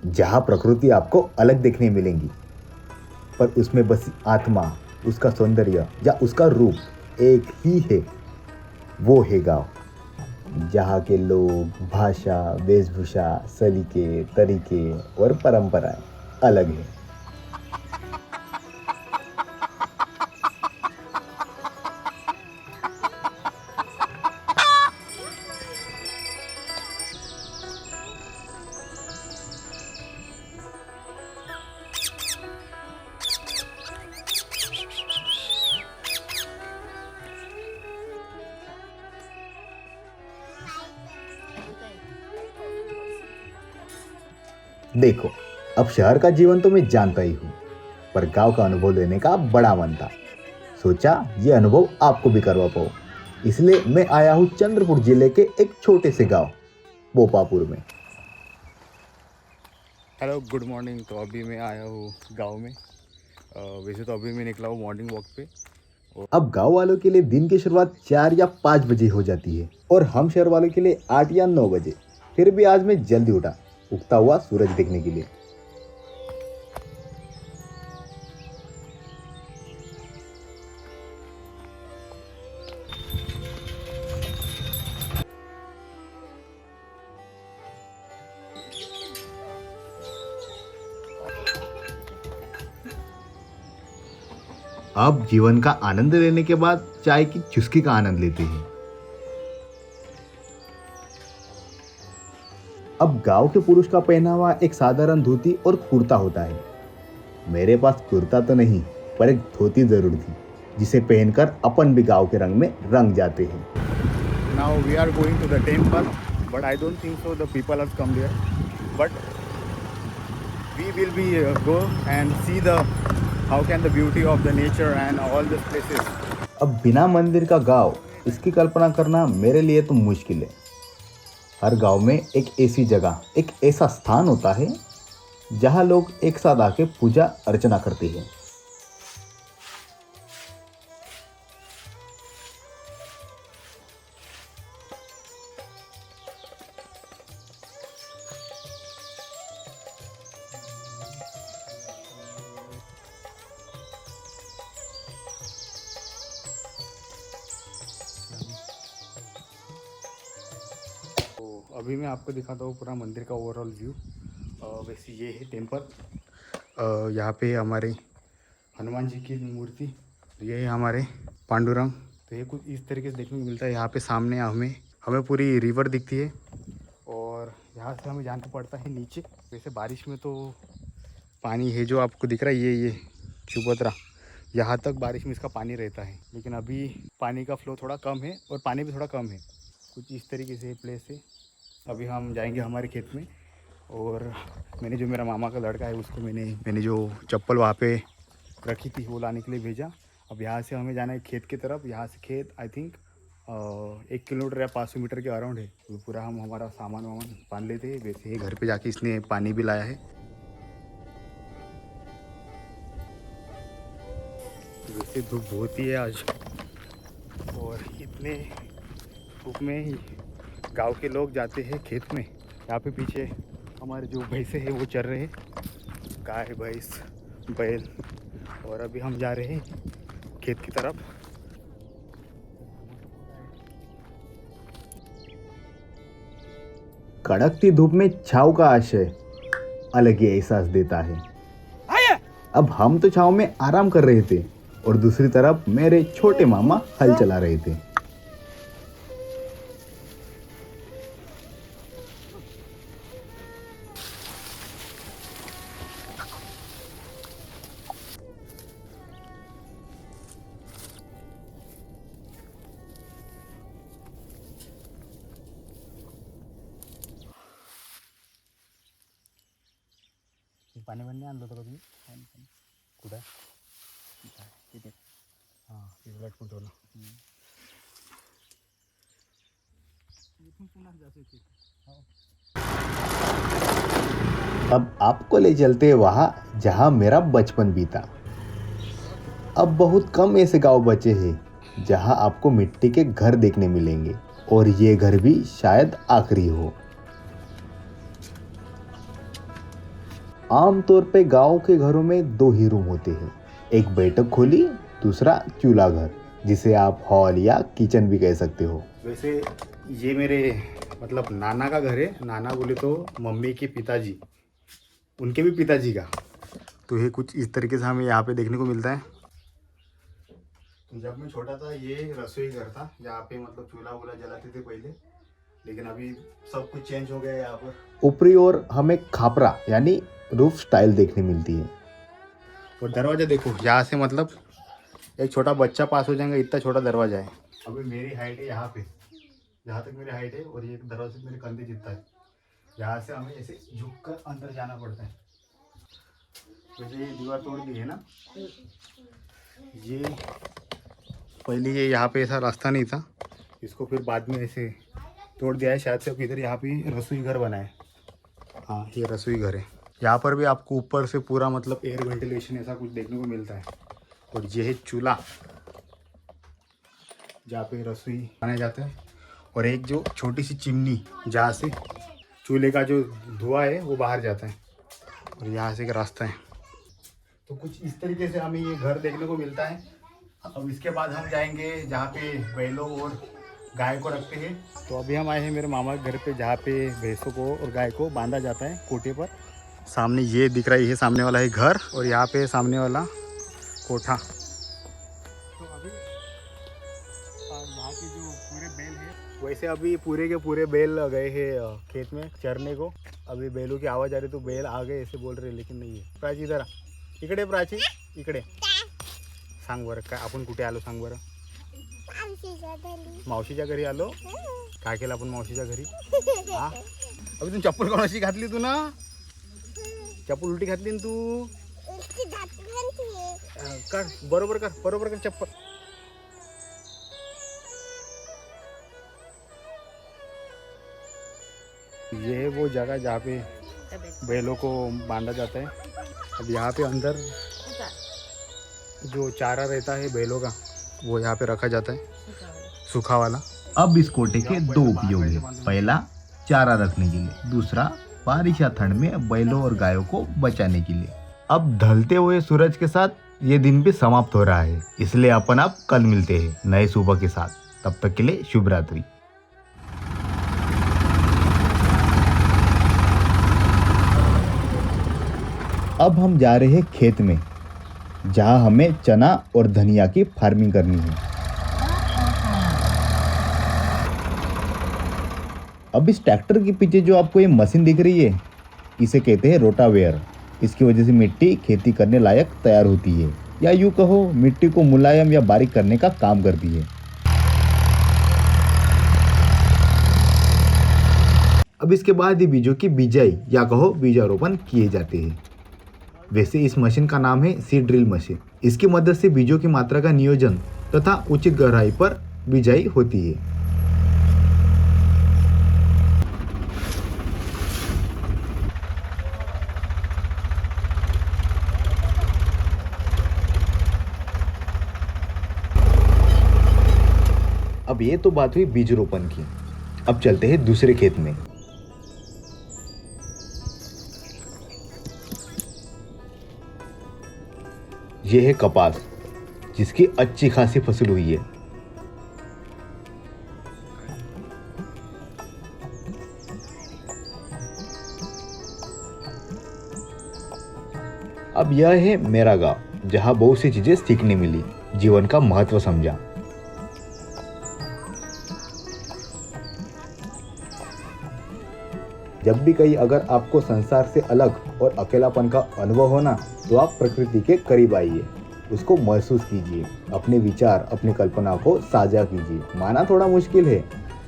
जहाँ प्रकृति आपको अलग देखने मिलेंगी, पर उसमें बसी आत्मा, उसका सौंदर्य या उसका रूप एक ही है। वो है गाँव, जहाँ के लोग, भाषा, वेशभूषा, सलीके, तरीके और परंपराएं अलग हैं। देखो, अब शहर का जीवन तो मैं जानता ही हूँ, पर गांव का अनुभव लेने का बड़ा मन था। सोचा ये अनुभव आपको भी करवा पाऊँ। इसलिए मैं आया हूँ चंद्रपुर जिले के एक छोटे से गांव बोपापुर में। Hello good morning. तो अभी मैं आया हूँ गांव में। वैसे तो अभी मैं निकला हूँ मॉर्निंग वॉक पे। अब गांव वालों के लिए दिन की शुरुआत 4 या 5 बजे हो जाती है और हम शहर वालों के लिए 8 या 9 बजे। फिर भी आज मैं जल्दी उठा, उगता हुआ सूरज देखने के लिए। अब जीवन का आनंद लेने के बाद चाय की चुस्की का आनंद लेते हैं। अब गांव के पुरुष का पहनावा एक साधारण धोती और कुर्ता होता है। मेरे पास कुर्ता तो नहीं, पर एक धोती जरूर थी, जिसे पहनकर अपन भी गांव के रंग में रंग जाते हैं। Now we are going to the temple, but I don't think so the people have come there, but we will be go and see the how can the beauty of the nature and all this places. अब बिना मंदिर का गांव, इसकी कल्पना करना मेरे लिए तो मुश्किल है। हर गांव में एक ऐसी जगह, एक ऐसा स्थान होता है जहां लोग एक साथ आके पूजा अर्चना करते हैं। तो अभी मैं आपको दिखाता हूँ पूरा मंदिर का ओवरऑल व्यू। वैसे ये है टेम्पल। यहाँ पे हमारे हनुमान जी की मूर्ति, ये है हमारे पांडुरंग। तो ये कुछ इस तरीके से देखने को मिलता है। यहाँ पे सामने हमें हमें पूरी रिवर दिखती है और यहाँ से हमें जाना पड़ता है नीचे। वैसे बारिश में तो पानी है जो आपको दिख रहा है, ये चुबोत्रा, यहाँ तक बारिश में इसका पानी रहता है। लेकिन अभी पानी का फ्लो थोड़ा कम है और पानी भी थोड़ा कम है। कुछ इस तरीके से प्लेस है। अभी हम जाएंगे हमारे खेत में और मैंने जो मेरा मामा का लड़का है उसको मैंने जो चप्पल वहाँ पे रखी थी वो लाने के लिए भेजा। अब यहाँ से हमें जाना है खेत की तरफ। यहाँ से खेत आई थिंक 1 किलोमीटर या 500 मीटर के अराउंड है। तो पूरा हम हमारा सामान वामान बांध लेते हैं। वैसे ही घर पे जाके इसने पानी भी लाया है। वैसे धूप बहुत ही है आज और इतने धूप में गांव के लोग जाते हैं खेत में। यहाँ पे पीछे हमारे जो भैंसे हैं वो चर रहे हैं, गाय भैंस बैल। और अभी हम जा रहे हैं खेत की तरफ। कड़कती धूप में छाव का आशय अलग ही एहसास देता है। अब हम तो छाव में आराम कर रहे थे और दूसरी तरफ मेरे छोटे मामा हल चला रहे थे। पाणी वाणी आणलं होतं का तुम्ही? कुठं तिथे? हां, तिथे लटकून ठेवलं. अब आपको ले चलते हैं वहां जहां मेरा बचपन बीता। अब बहुत कम ऐसे गांव बचे हैं जहां आपको मिट्टी के घर देखने मिलेंगे और ये घर भी शायद आखिरी हो। आमतौर पे गांव के घरों में दो ही रूम होते हैं, एक बैठक खोली, दूसरा चूल्हा घर, जिसे आप हॉल या किचन भी कह सकते हो। वैसे ये मेरे मतलब नाना का घर है। नाना बोले तो मम्मी के पिताजी, उनके भी पिताजी का। तो ये कुछ इस तरीके से हमें यहाँ पे देखने को मिलता है। तो जब मैं छोटा था ये रसोई घर था, जहाँ पे मतलब चूल्हा वूल्हा जलाते थे पहले, लेकिन अभी सब कुछ चेंज हो गया है यहाँ पर। ऊपरी ओर हमें खापरा यानी रूफ स्टाइल देखने मिलती है। और दरवाज़ा देखो, यहाँ से मतलब एक छोटा बच्चा पास हो जाएगा, इतना छोटा दरवाज़ा है। अभी मेरी हाइट है यहाँ पे, जहाँ तक मेरी हाइट है, और ये दरवाजे मेरे कंधे जितना है। यहाँ से हमें ऐसे झुक कर अंदर जाना पड़ता है। वैसे ये दीवार तोड़ दी है ना, ये पहले ये यहाँ पे ऐसा रास्ता नहीं था, इसको फिर बाद में ऐसे तोड़ दिया है शायद से। अब इधर यहाँ पे रसोई घर बना है। हाँ, ये रसोई घर है। यहाँ पर भी आपको ऊपर से पूरा मतलब एयर वेंटिलेशन ऐसा कुछ देखने को मिलता है। और ये है चूल्हा, जहाँ पे रसोई बनाया जाता है। और एक जो छोटी सी चिमनी, जहाँ से चूल्हे का जो धुआं है वो बाहर जाता है। और यहाँ से एक रास्ता है। तो कुछ इस तरीके से हमें ये घर देखने को मिलता है। अब इसके बाद हम जाएंगे जहाँ पे बैलों और गाय को रखते हैं। तो अभी हम आए हैं मेरे मामा के घर पे, जहाँ पे भैंसों को और गाय को बांधा जाता है कोठे पर। सामने ये दिख रहा है, ये सामने वाला है घर, और यहाँ पे सामने वाला कोठा। तो अभी यहाँ के जो पूरे बैल है, वैसे अभी पूरे के पूरे बैल गए हैं खेत में चरने को। अभी बैलों की आवाज़ आ रही, तो बैल आ गए ऐसे बोल रहे, लेकिन नाही आहे। प्राची इधर इकडे, प्राची इकडे सांग बरं, काय आपण कुठे आलो सांग बरं? मावशीच्या घरी आलो. काय केलं आपण मावशीच्या घरी? हा, अभी तू चप्पल कोणाशी घातली तू ना? चप्पल उलटी घातली ना तू? कर बरोबर कर चप्पल. ये है वो जगह जहाँ पे बैलों को बांधा जाता है। अब यहाँ पे अंदर जो चारा रहता है बैलों का, वो यहाँ पे रखा जाता है, सूखा वाला। अब इस कोटे के दो उपयोग हैं, पहला चारा रखने के लिए, दूसरा बारिश या ठंड में बैलों और गायों को बचाने के लिए। अब ढलते हुए सूरज के साथ ये दिन भी समाप्त हो रहा है, इसलिए अपन अब कल मिलते हैं नए सुबह के साथ। तब तक के लिए शुभ रात्रि। अब हम जा रहे हैं खेत में, जहां हमें चना और धनिया की फार्मिंग करनी है। अब इस ट्रैक्टर के पीछे जो आपको ये मशीन दिख रही है, इसे कहते हैं रोटावेयर। इसकी वजह से मिट्टी खेती करने लायक तैयार होती है, या यूँ कहो मिट्टी को मुलायम या बारीक करने का काम करती है। अब इसके बाद ही बीजों की बिजाई या कहो बीजारोपण किए जाते हैं। वैसे इस मशीन का नाम है सीड ड्रिल मशीन। इसकी मदद से बीजों की मात्रा का नियोजन तथा उचित गहराई पर बिजाई होती है। अब ये तो बात हुई बीज रोपण की। अब चलते हैं दूसरे खेत में। यह है कपास, जिसकी अच्छी खासी फसल हुई है। अब यह है मेरा गांव, जहां बहुत सी चीजें सीखने मिली, जीवन का महत्व समझा। जब भी कहीं अगर आपको संसार से अलग और अकेलापन का अनुभव हो ना, तो आप प्रकृति के करीब आइए, उसको महसूस कीजिए, अपने विचार अपनी कल्पना को साझा कीजिए। माना थोड़ा मुश्किल है,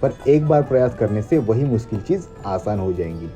पर एक बार प्रयास करने से वही मुश्किल चीज़ आसान हो जाएंगी।